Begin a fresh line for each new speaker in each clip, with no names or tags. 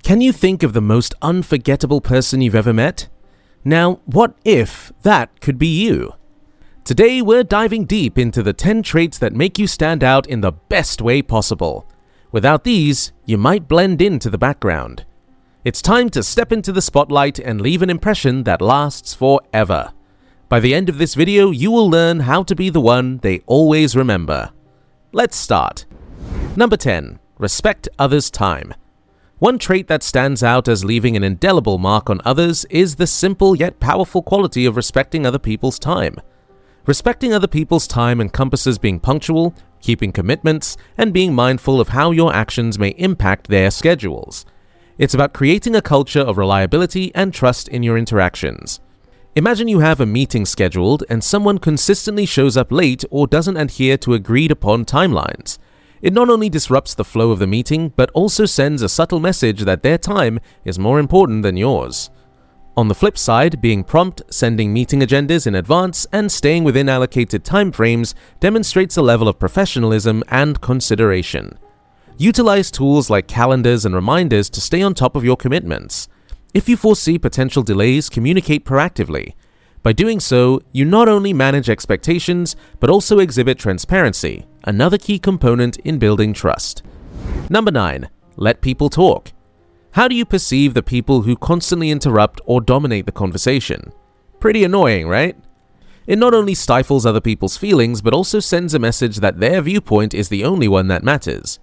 Can you think of the most unforgettable person you've ever met? Now, what if that could be you? Today, we're diving deep into the 10 traits that make you stand out in the best way possible. Without these, you might blend into the background. It's time to step into the spotlight and leave an impression that lasts forever. By the end of this video, you will learn how to be the one they always remember. Let's start. Number 10. Respect others' time. One trait that stands out as leaving an indelible mark on others is the simple yet powerful quality of respecting other people's time. Respecting other people's time encompasses being punctual, keeping commitments, and being mindful of how your actions may impact their schedules. It's about creating a culture of reliability and trust in your interactions. Imagine you have a meeting scheduled and someone consistently shows up late or doesn't adhere to agreed upon timelines. It not only disrupts the flow of the meeting, but also sends a subtle message that their time is more important than yours. On the flip side, being prompt, sending meeting agendas in advance, and staying within allocated timeframes demonstrates a level of professionalism and consideration. Utilize tools like calendars and reminders to stay on top of your commitments. If you foresee potential delays, communicate proactively. By doing so, you not only manage expectations, but also exhibit transparency, another key component in building trust. Number 9. Let people talk. How do you perceive the people who constantly interrupt or dominate the conversation? Pretty annoying, right? It not only stifles other people's feelings, but also sends a message that their viewpoint is the only one that matters.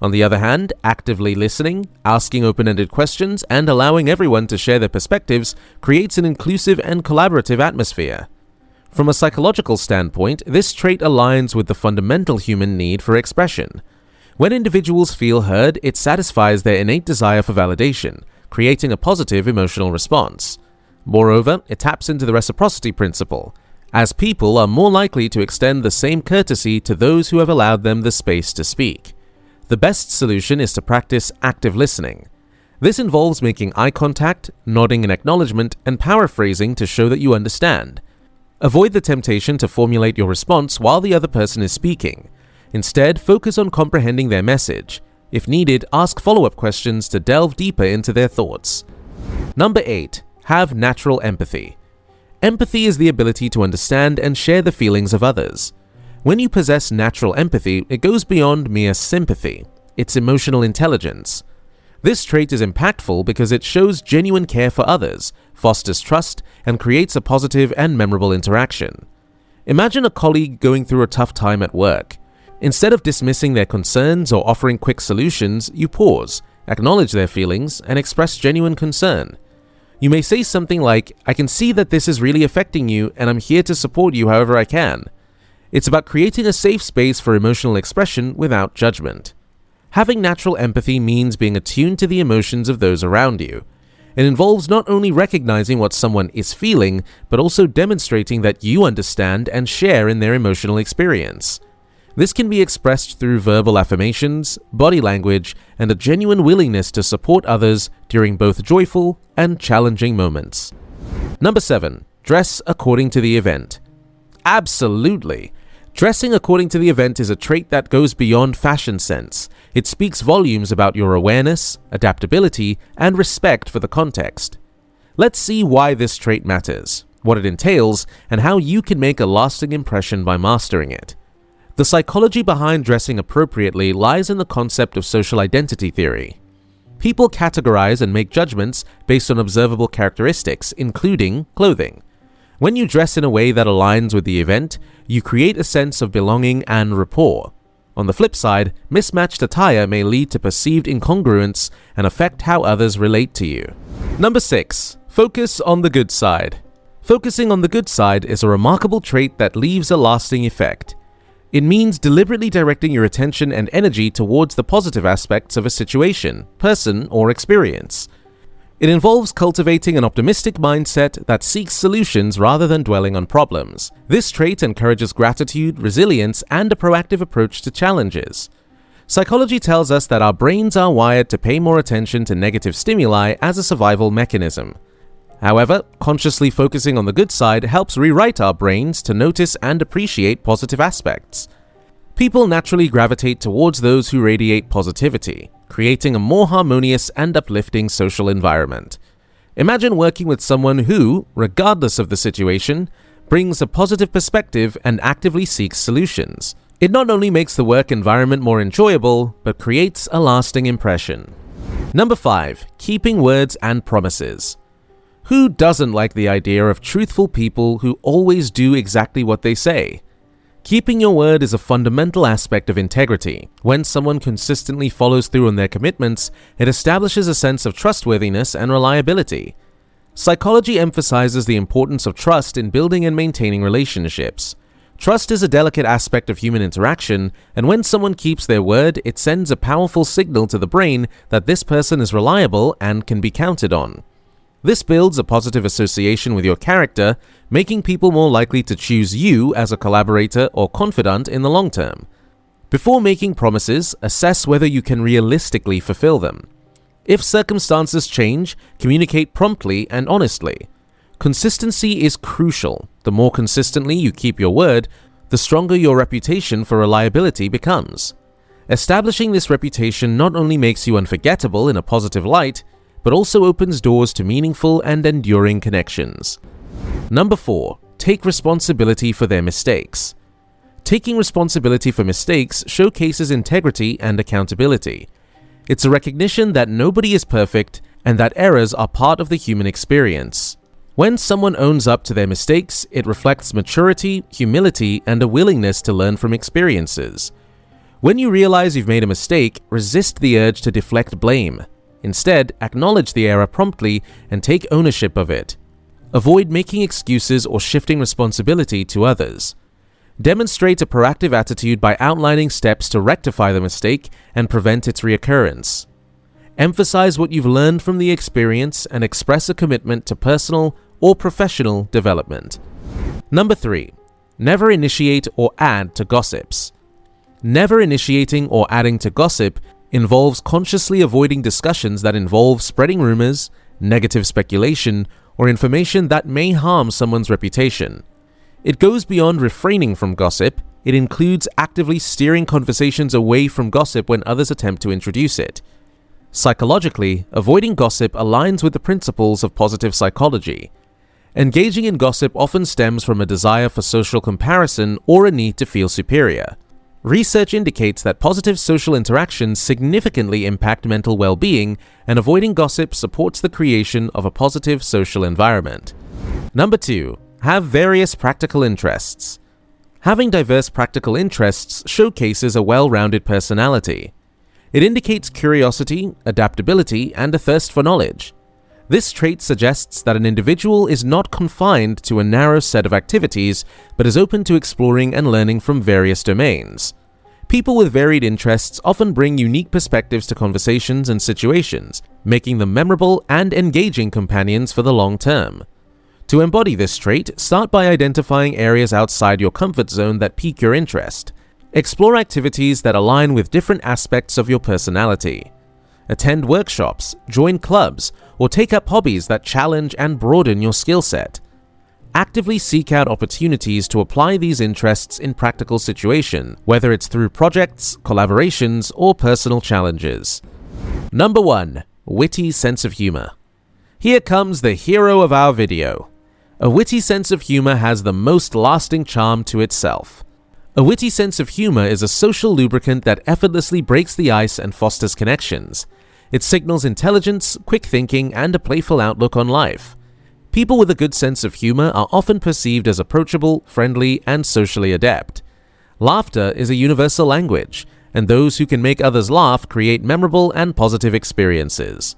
On the other hand, actively listening, asking open-ended questions, and allowing everyone to share their perspectives creates an inclusive and collaborative atmosphere. From a psychological standpoint, this trait aligns with the fundamental human need for expression. When individuals feel heard, it satisfies their innate desire for validation, creating a positive emotional response. Moreover, it taps into the reciprocity principle, as people are more likely to extend the same courtesy to those who have allowed them the space to speak. The best solution is to practice active listening. This involves making eye contact, nodding in acknowledgement, and paraphrasing to show that you understand. Avoid the temptation to formulate your response while the other person is speaking. Instead, focus on comprehending their message. If needed, ask follow-up questions to delve deeper into their thoughts. Number 8. Have natural empathy. Empathy is the ability to understand and share the feelings of others. When you possess natural empathy, it goes beyond mere sympathy. It's emotional intelligence. This trait is impactful because it shows genuine care for others, fosters trust, and creates a positive and memorable interaction. Imagine a colleague going through a tough time at work. Instead of dismissing their concerns or offering quick solutions, you pause, acknowledge their feelings, and express genuine concern. You may say something like, "I can see that this is really affecting you, and I'm here to support you however I can." It's about creating a safe space for emotional expression without judgment. Having natural empathy means being attuned to the emotions of those around you. It involves not only recognizing what someone is feeling, but also demonstrating that you understand and share in their emotional experience. This can be expressed through verbal affirmations, body language, and a genuine willingness to support others during both joyful and challenging moments. Number 7. Dress according to the event. Absolutely. Dressing according to the event is a trait that goes beyond fashion sense. It speaks volumes about your awareness, adaptability, and respect for the context. Let's see why this trait matters, what it entails, and how you can make a lasting impression by mastering it. The psychology behind dressing appropriately lies in the concept of social identity theory. People categorize and make judgments based on observable characteristics, including clothing. When you dress in a way that aligns with the event, you create a sense of belonging and rapport. On the flip side, mismatched attire may lead to perceived incongruence and affect how others relate to you. Number 6. Focus on the good side. Focusing on the good side is a remarkable trait that leaves a lasting effect. It means deliberately directing your attention and energy towards the positive aspects of a situation, person, or experience. It involves cultivating an optimistic mindset that seeks solutions rather than dwelling on problems. This trait encourages gratitude, resilience, and a proactive approach to challenges. Psychology tells us that our brains are wired to pay more attention to negative stimuli as a survival mechanism. However, consciously focusing on the good side helps rewrite our brains to notice and appreciate positive aspects. People naturally gravitate towards those who radiate positivity. creating a more harmonious and uplifting social environment. Imagine working with someone who, regardless of the situation, brings a positive perspective and actively seeks solutions. It not only makes the work environment more enjoyable, but creates a lasting impression. Number 5. Keeping words and promises. Who doesn't like the idea of truthful people who always do exactly what they say? Keeping your word is a fundamental aspect of integrity. When someone consistently follows through on their commitments, it establishes a sense of trustworthiness and reliability. Psychology emphasizes the importance of trust in building and maintaining relationships. Trust is a delicate aspect of human interaction, and when someone keeps their word, it sends a powerful signal to the brain that this person is reliable and can be counted on. This builds a positive association with your character, making people more likely to choose you as a collaborator or confidant in the long term. Before making promises, assess whether you can realistically fulfill them. If circumstances change, communicate promptly and honestly. Consistency is crucial. The more consistently you keep your word, the stronger your reputation for reliability becomes. Establishing this reputation not only makes you unforgettable in a positive light, but also opens doors to meaningful and enduring connections. Number 4. Take responsibility for their mistakes. Taking responsibility for mistakes showcases integrity and accountability. It's a recognition that nobody is perfect and that errors are part of the human experience. When someone owns up to their mistakes, it reflects maturity, humility, and a willingness to learn from experiences. When you realize you've made a mistake, resist the urge to deflect blame. Instead, acknowledge the error promptly and take ownership of it. Avoid making excuses or shifting responsibility to others. Demonstrate a proactive attitude by outlining steps to rectify the mistake and prevent its reoccurrence. Emphasize what you've learned from the experience and express a commitment to personal or professional development. Number 3. Never initiate or add to gossips. Never initiating or adding to gossip involves consciously avoiding discussions that involve spreading rumors, negative speculation, or information that may harm someone's reputation. It goes beyond refraining from gossip. It includes actively steering conversations away from gossip when others attempt to introduce it. Psychologically, avoiding gossip aligns with the principles of positive psychology. Engaging in gossip often stems from a desire for social comparison or a need to feel superior. Research indicates that positive social interactions significantly impact mental well-being, and avoiding gossip supports the creation of a positive social environment. Number 2. Have various practical interests. Having diverse practical interests showcases a well-rounded personality. It indicates curiosity, adaptability, and a thirst for knowledge. This trait suggests that an individual is not confined to a narrow set of activities, but is open to exploring and learning from various domains. People with varied interests often bring unique perspectives to conversations and situations, making them memorable and engaging companions for the long term. To embody this trait, start by identifying areas outside your comfort zone that pique your interest. Explore activities that align with different aspects of your personality. Attend workshops, join clubs, or take up hobbies that challenge and broaden your skill set. Actively seek out opportunities to apply these interests in practical situations, whether it's through projects, collaborations, or personal challenges. Number 1. Witty sense of humor. Here comes the hero of our video. A witty sense of humor has the most lasting charm to itself. A witty sense of humor is a social lubricant that effortlessly breaks the ice and fosters connections. It signals intelligence, quick thinking, and a playful outlook on life. People with a good sense of humor are often perceived as approachable, friendly, and socially adept. Laughter is a universal language, and those who can make others laugh create memorable and positive experiences.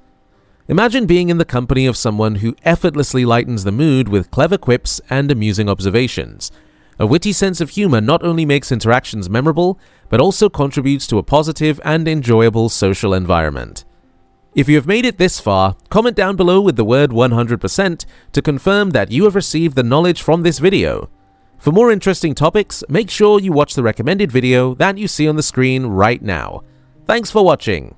Imagine being in the company of someone who effortlessly lightens the mood with clever quips and amusing observations. A witty sense of humor not only makes interactions memorable, but also contributes to a positive and enjoyable social environment. If you have made it this far, comment down below with the word 100% to confirm that you have received the knowledge from this video. For more interesting topics, make sure you watch the recommended video that you see on the screen right now. Thanks for watching.